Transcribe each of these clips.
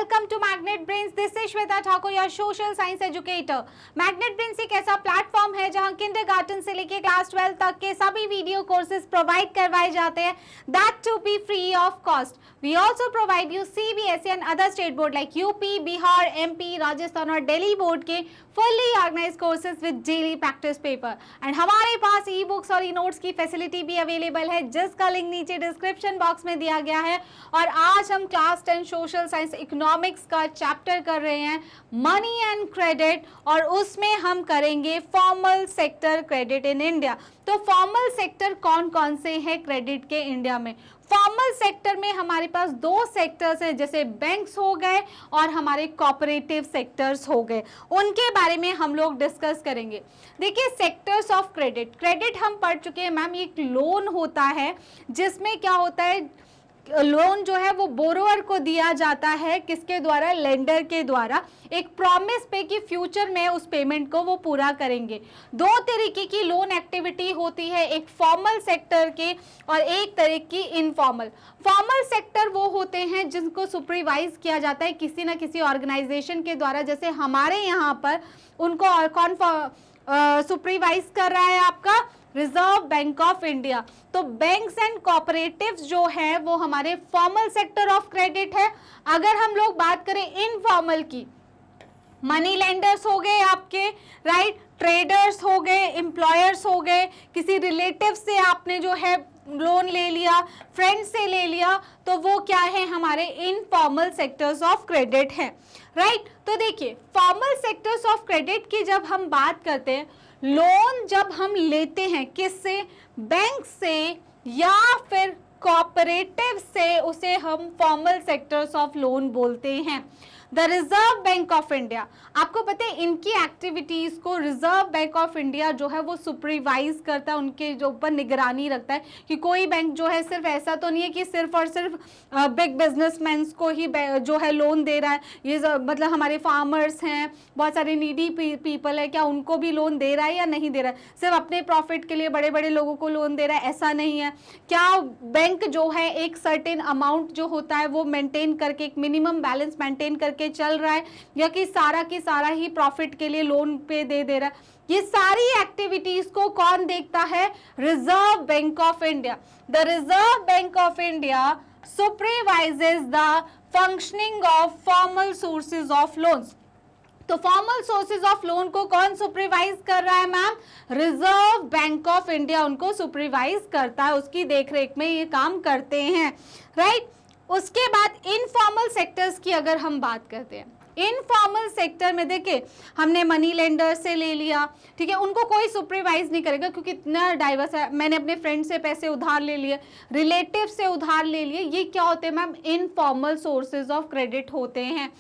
Welcome to magnet brains. This is Shweta Thakur, your social science educator. Magnet brains एक ऐसा platform है जहां kindergarten से लेके क्लास 12 तक के सभी वीडियो कोर्सेज प्रोवाइड करवाए जाते हैं, that to be free of cost. We also provide you CBSE and other state board like UP, Bihar, MP, Rajasthan और दिल्ली बोर्ड के fully organise courses with daily practice paper. And हमारे पास ई बुक्स और e notes की facility भी available है, जिसका link नीचे डिस्क्रिप्शन बॉक्स में दिया गया है। और आज हम क्लास 10 सोशल साइंस इकोनॉमिक्स का चैप्टर कर रहे हैं, मनी एंड क्रेडिट, और उसमें हम करेंगे formal sector credit in India. तो फॉर्मल सेक्टर कौन कौन से हैं क्रेडिट के इंडिया में? फॉर्मल सेक्टर में हमारे पास दो सेक्टर्स हैं, जैसे बैंक्स हो गए और हमारे कोऑपरेटिव सेक्टर्स हो गए। उनके बारे में हम लोग डिस्कस करेंगे। देखिए, सेक्टर्स ऑफ क्रेडिट, क्रेडिट हम पढ़ चुके हैं मैम। एक लोन होता है जिसमें क्या होता है, लोन जो है वो बोरोअर को दिया जाता है, किसके द्वारा? लेंडर के द्वारा, एक प्रॉमिस पे कि फ्यूचर में उस पेमेंट को वो पूरा करेंगे। दो तरीके की लोन एक्टिविटी होती है, एक फॉर्मल सेक्टर के और एक तरह की इनफॉर्मल। फॉर्मल सेक्टर वो होते हैं जिनको सुपरवाइज किया जाता है किसी ना किसी ऑर्गेनाइजेशन के द्वारा, जैसे हमारे यहाँ पर उनको और कौन सुपरवाइज कर रहा है? आपका रिजर्व बैंक ऑफ इंडिया। तो बैंक्स एंड कोऑपरेटिव्स जो है वो हमारे फॉर्मल सेक्टर ऑफ क्रेडिट है। अगर हम लोग बात करें इनफॉर्मल की, मनी लेंडर्स हो गए आपके, राइट, ट्रेडर्स हो गए, एम्प्लॉयर्स हो गए, किसी रिलेटिव से आपने जो है लोन ले लिया, फ्रेंड से ले लिया, तो वो क्या है? हमारे इनफॉर्मल सेक्टर्स ऑफ क्रेडिट है, राइट। तो देखिए, फॉर्मल सेक्टर्स ऑफ क्रेडिट की जब हम बात करते हैं, लोन जब हम लेते हैं किससे? बैंक से या फिर कोऑपरेटिव से, उसे हम फॉर्मल सेक्टर्स ऑफ लोन बोलते हैं। The reserve bank of India, आपको पता है इनकी एक्टिविटीज को रिजर्व बैंक ऑफ इंडिया जो है वो सुपरवाइज करता है, उनके जो ऊपर निगरानी रखता है कि कोई बैंक जो है सिर्फ ऐसा तो नहीं है कि सिर्फ और सिर्फ बिग बिजनेसमैन को ही जो है लोन दे रहा है। ये मतलब हमारे फार्मर्स हैं, बहुत सारे नीडी पीपल है, क्या उनको भी लोन दे रहा है या नहीं दे रहा है? सिर्फ अपने प्रॉफिट के लिए बड़े बड़े लोगों को लोन दे रहा है, ऐसा नहीं है। क्या बैंक जो है एक सर्टेन अमाउंट जो होता है वो मेंटेन करके, एक मिनिमम बैलेंस मेंटेन करके चल रहा है, या कि सारा की सारा ही प्रॉफिट के लिए लोन पे दे रहा है? ये सारी एक्टिविटीज को कौन देखता है? Reserve bank of India. The reserve bank of India supervises the functioning of formal sources of loans. तो फॉर्मल सोर्सेज ऑफ लोन को कौन सुपरवाइज कर रहा है ma'am? Reserve bank of India उनको सुपरवाइज करता है, उसकी देखरेख में ये काम करते हैं, राइट। उसके बाद इनफॉर्मल सेक्टर्स की अगर हम बात करते हैं, इनफॉर्मल सेक्टर में देखिए, हमने मनी लेंडर से ले लिया, ठीक है, उनको कोई सुपरवाइज नहीं करेगा क्योंकि इतना डाइवर्स है। मैंने अपने फ्रेंड से पैसे उधार ले लिए, रिलेटिव से उधार ले लिए, ये क्या होते हैं ma'am? Informal sources of credit होते हैं।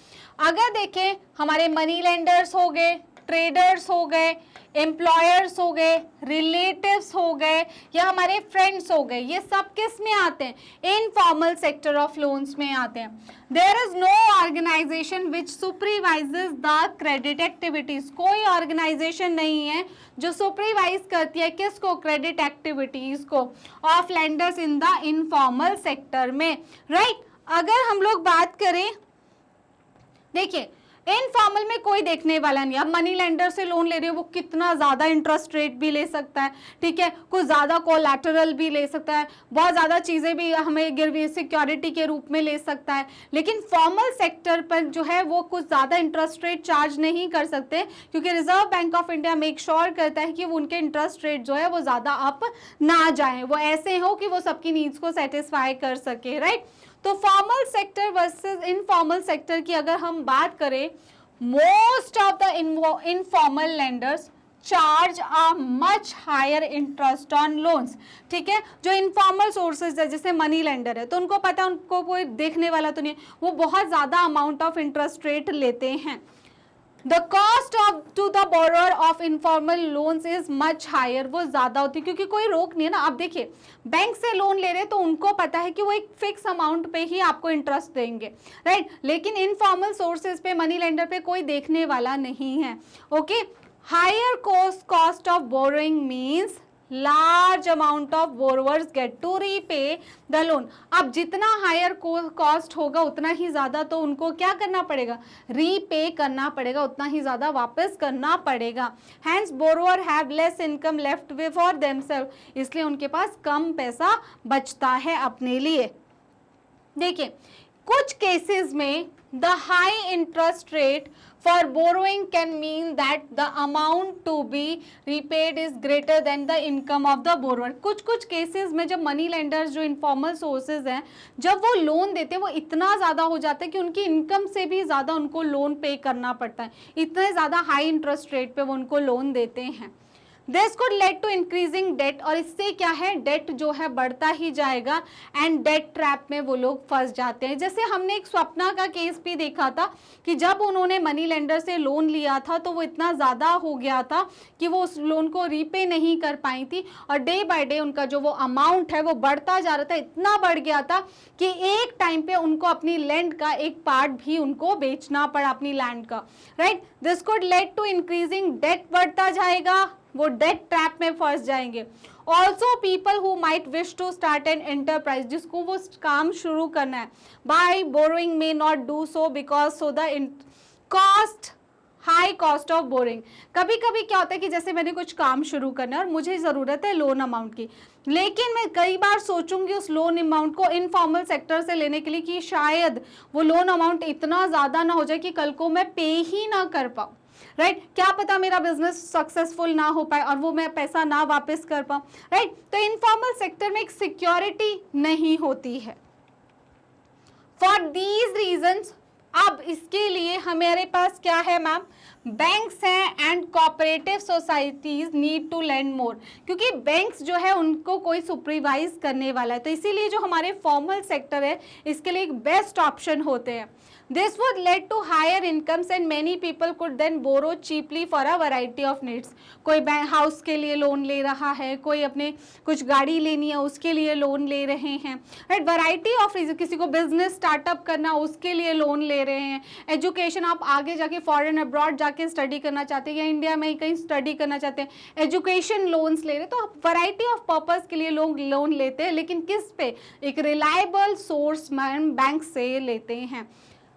अगर देखें, हमारे मनी लेंडर्स हो गए, ट्रेडर्स हो गए, एम्प्लॉयर्स हो गए, रिलेटिव्स हो गए, या हमारे फ्रेंड्स हो गए, ये सब किस में आते हैं? इनफॉर्मल सेक्टर ऑफ लोन्स में आते हैं। There is no organisation which supervises the credit activities. कोई ऑर्गेनाइजेशन नहीं है जो सुपरवाइज करती है किसको? क्रेडिट एक्टिविटीज को of lenders in the informal sector में, राइट। अगर हम लोग बात करें, देखिए, इनफॉर्मल में कोई देखने वाला नहीं। अब मनी लेंडर से लोन ले रहे हो, वो कितना ज्यादा इंटरेस्ट रेट भी ले सकता है, ठीक है, कुछ ज्यादा कोलैटरल भी ले सकता है, बहुत ज्यादा चीजें भी हमें गिरवी सिक्योरिटी के रूप में ले सकता है। लेकिन फॉर्मल सेक्टर पर जो है वो कुछ ज्यादा इंटरेस्ट रेट चार्ज नहीं कर सकते, क्योंकि reserve bank of India make sure करता है कि उनके इंटरेस्ट रेट जो है वो ज्यादा अप ना जाए, वो ऐसे हो कि वो सबकी नीड्स को सेटिस्फाई कर सके, राइट। तो formal sector versus informal sector की अगर हम बात करें, most of the informal lenders charge a much higher interest on loans, ठीक है। जो इनफॉर्मल सोर्सेज है, जैसे मनी लेंडर है, तो उनको पता है, उनको कोई देखने वाला तो नहीं है, वो बहुत ज्यादा अमाउंट ऑफ इंटरेस्ट रेट लेते हैं। The cost of to the borrower of informal loans is much higher, वो ज्यादा होती है क्योंकि कोई रोक नहीं है ना। अब देखिए, बैंक से लोन ले रहे तो उनको पता है कि वो एक फिक्स अमाउंट पे ही आपको इंटरेस्ट देंगे, राइट। लेकिन इनफॉर्मल सोर्सेज पे, मनी लेंडर पे कोई देखने वाला नहीं है, okay. Higher cost of borrowing means large amount of borrowers get to repay the loan. अब जितना हायर कॉस्ट होगा उतना ही ज़्यादा तो उनको क्या करना पड़ेगा, रीपे करना पड़ेगा, उतना ही ज़्यादा वापस करना पड़ेगा. Hence borrower have less income left for themselves, इसलिए उनके पास कम पैसा बचता है अपने लिए. देखिए कुछ केसेस में the high interest rate for borrowing can mean that the amount to be repaid is greater than the income of the borrower. कुछ केसेस में जब मनी लेंडर्स जो इनफॉर्मल सोर्सेज हैं जब वो लोन देते हैं वो इतना ज़्यादा हो जाता है कि उनकी इनकम से भी ज़्यादा उनको लोन पे करना पड़ता है, इतने ज़्यादा हाई इंटरेस्ट रेट पे वो उनको लोन देते हैं. This could lead to increasing debt, और इससे क्या है, डेट जो है बढ़ता ही जाएगा एंड डेट ट्रैप में वो लोग फंस जाते हैं. जैसे हमने एक स्वप्ना का केस भी देखा था कि जब उन्होंने मनी लेंडर से लोन लिया था तो वो इतना ज़्यादा हो गया था कि वो उस लोन को रीपे नहीं कर पाई थी और डे बाय डे उनका जो वो अमाउंट है वो बढ़ता जा रहा था, इतना बढ़ गया था कि एक टाइम पे उनको अपनी लैंड का एक पार्ट भी उनको बेचना पड़ा, अपनी लैंड का. Right, this could lead to increasing debt, बढ़ता जाएगा, वो डेट ट्रैप में फंस जाएंगे. Also people who might wish to start an enterprise, जिसको वो काम शुरू करना है, by borrowing may not do so because so the cost, high cost of boring. कभी कभी क्या होता है कि जैसे मैंने कुछ काम शुरू करना है और मुझे ज़रूरत है लोन अमाउंट की, लेकिन मैं कई बार सोचूंगी उस लोन अमाउंट को इनफॉर्मल सेक्टर से लेने के लिए कि शायद वो लोन अमाउंट इतना ज़्यादा ना हो जाए कि कल को मैं पे ही ना कर पाऊँ. राइट, क्या पता मेरा बिजनेस सक्सेसफुल ना हो पाए और वो मैं पैसा ना वापस कर पाऊँ. राइट, तो इनफॉर्मल सेक्टर में एक सिक्योरिटी नहीं होती है. फॉर दीज रीजंस अब इसके लिए हमारे पास क्या है मैम, बैंक्स हैं and cooperative societies need to lend more, क्योंकि बैंक्स जो है उनको कोई सुपरवाइज करने वाला है, तो इसीलिए जो हमारे फॉर्मल सेक्टर है इसके लिए एक बेस्ट ऑप्शन होते हैं. This would lead to higher incomes and many people could then borrow cheaply for a variety of needs. कोई बैंक हाउस के लिए लोन ले रहा है, कोई अपने कुछ गाड़ी लेनी है उसके लिए लोन ले रहे हैं. राइट, वैरायटी ऑफ रीजन, किसी को बिजनेस स्टार्टअप करना उसके लिए लोन ले रहे हैं. एजुकेशन, आप आगे जाके फॉरेन अब्रॉड जाके स्टडी करना चाहते हैं या इंडिया में ही कहीं स्टडी करना चाहते हैं, एजुकेशन लोन्स ले रहे हैं. तो वैरायटी ऑफ पर्पस के लिए लोग लोन लेते हैं, लेकिन किस पे, एक रिलायबल सोर्स बैंक से लेते हैं.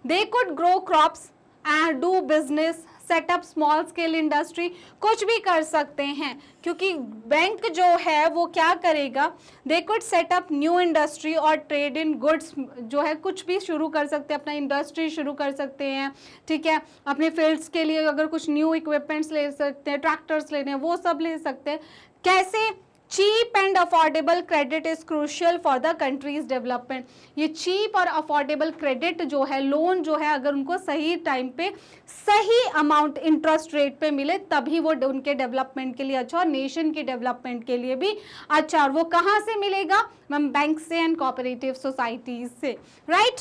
They could grow crops and do business, set up small scale industry, कुछ भी कर सकते हैं क्योंकि बैंक जो है वो क्या करेगा, they could set up new industry और trade in goods, जो है कुछ भी शुरू कर सकते हैं, अपना इंडस्ट्री शुरू कर सकते हैं. ठीक है, अपने फील्ड्स के लिए अगर कुछ न्यू इक्विपमेंट्स ले सकते हैं, ट्रैक्टर्स लेने हैं वो सब ले सकते हैं. कैसे, cheap and affordable credit is crucial for the country's development. ये चीप और अफोर्डेबल क्रेडिट जो है, लोन जो है, अगर उनको सही टाइम पे सही अमाउंट इंटरेस्ट रेट पे मिले तभी वो उनके डेवलपमेंट के लिए अच्छा और नेशन के डेवलपमेंट के लिए भी अच्छा. और वो कहाँ से मिलेगा मैम, बैंक से एंड कोऑपरेटिव सोसाइटीज से. राइट,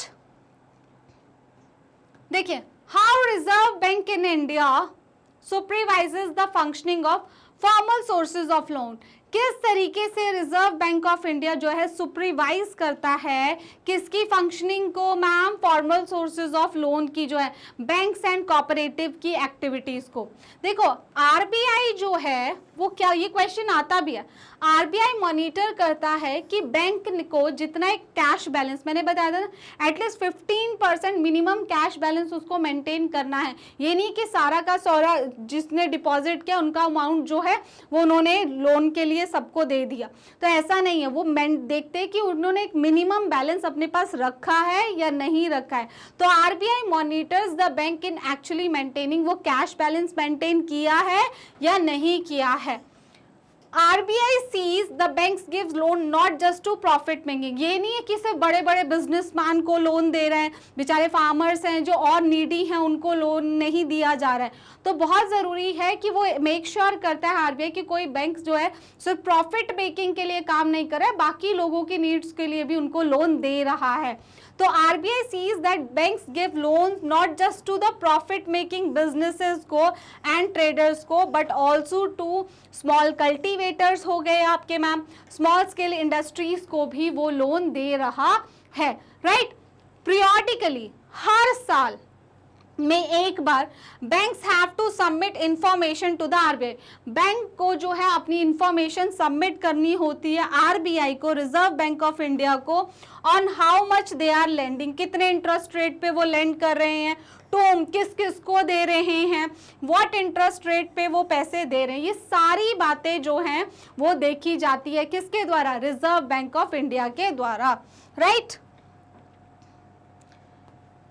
देखिए how reserve bank in India supervises the functioning of formal sources of loan. किस तरीके से रिजर्व बैंक ऑफ इंडिया जो है सुपरवाइज करता है किसकी फंक्शनिंग को ma'am, formal sources of loan की, जो है बैंक्स एंड कोऑपरेटिव की एक्टिविटीज को. देखो आरबीआई जो है वो क्या, ये क्वेश्चन आता भी है, आरबीआई मॉनिटर करता है कि बैंक को जितना एक कैश बैलेंस, मैंने बताया था ना, एटलीस्ट 15% मिनिमम कैश बैलेंस उसको मेंटेन करना है. ये नहीं कि सारा का सारा जिसने डिपॉजिट किया उनका अमाउंट जो है वो उन्होंने लोन के लिए सबको दे दिया, तो ऐसा नहीं है. वो देखते हैं कि उन्होंने एक मिनिमम बैलेंस अपने पास रखा है या नहीं रखा है. तो RBI monitors the bank in actually maintaining, वो कैश बैलेंस मेंटेन किया है या नहीं किया है. RBI sees the banks gives loan not just to profit making. ये नहीं है कि सिर्फ बड़े बड़े बिजनेसमैन को लोन दे रहे हैं, बेचारे फार्मर्स हैं जो और नीडी हैं उनको लोन नहीं दिया जा रहा है. तो बहुत ज़रूरी है कि वो मेक श्योर करता है RBI कि कोई बैंक जो है सिर्फ प्रॉफिट मेकिंग के लिए काम नहीं कर रहा है, बाकी लोगों की नीड्स के लिए भी उनको लोन दे रहा है. तो RBI sees that banks give loans not just to the profit making businesses को and traders को, but also to small cultivators हो गए आपके मैम, small scale industries को भी वो लोन दे रहा है. राइट, periodically हर साल में एक बार banks have to submit information to the RBI, bank को जो है अपनी इंफॉर्मेशन सबमिट करनी होती है आरबीआई को, रिजर्व बैंक ऑफ इंडिया को, on how much they are lending, कितने इंटरेस्ट रेट पे वो लेंड कर रहे हैं, टू किस किस को दे रहे हैं, व्हाट इंटरेस्ट रेट पे वो पैसे दे रहे हैं, ये सारी बातें जो हैं वो देखी जाती है किसके द्वारा, रिजर्व बैंक ऑफ इंडिया के द्वारा, राइट।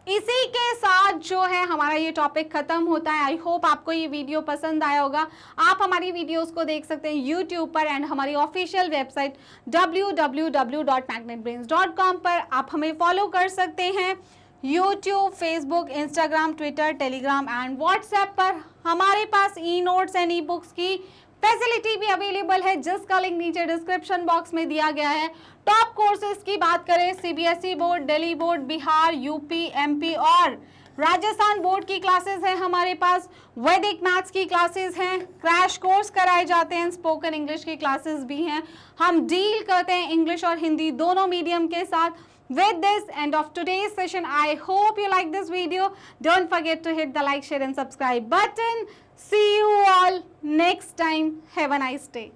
इसी के साथ जो है हमारा ये टॉपिक खत्म होता है। आई होप आपको ये वीडियो पसंद आया होगा। आप हमारी वीडियोस को देख सकते हैं यूट्यूब पर एंड हमारी ऑफिशियल वेबसाइट www.magnetbrains.com पर आप हमें फॉलो कर सकते हैं। YouTube, Facebook, Instagram, Twitter, Telegram and WhatsApp पर हमारे पास e notes and e books की फैसिलिटी भी अवेलेबल है, जिसका लिंक नीचे डिस्क्रिप्शन बॉक्स में दिया गया है। टॉप कोर्सेज की बात करें, CBSE board, Delhi board, Bihar, UP, MP और राजस्थान बोर्ड की क्लासेस हैं हमारे पास, वैदिक मैथ्स की क्लासेस हैं, क्रैश कोर्स कराए जाते हैं, स्पोकन इंग्लिश की क्लासेस भी हैं। हम डील करते हैं इंग्लिश और हिंदी दोनों मीडियम के साथ। With this end of today's session, I hope you like this video. Don't forget to hit the like, share and subscribe button. See you all next time. Have a nice day.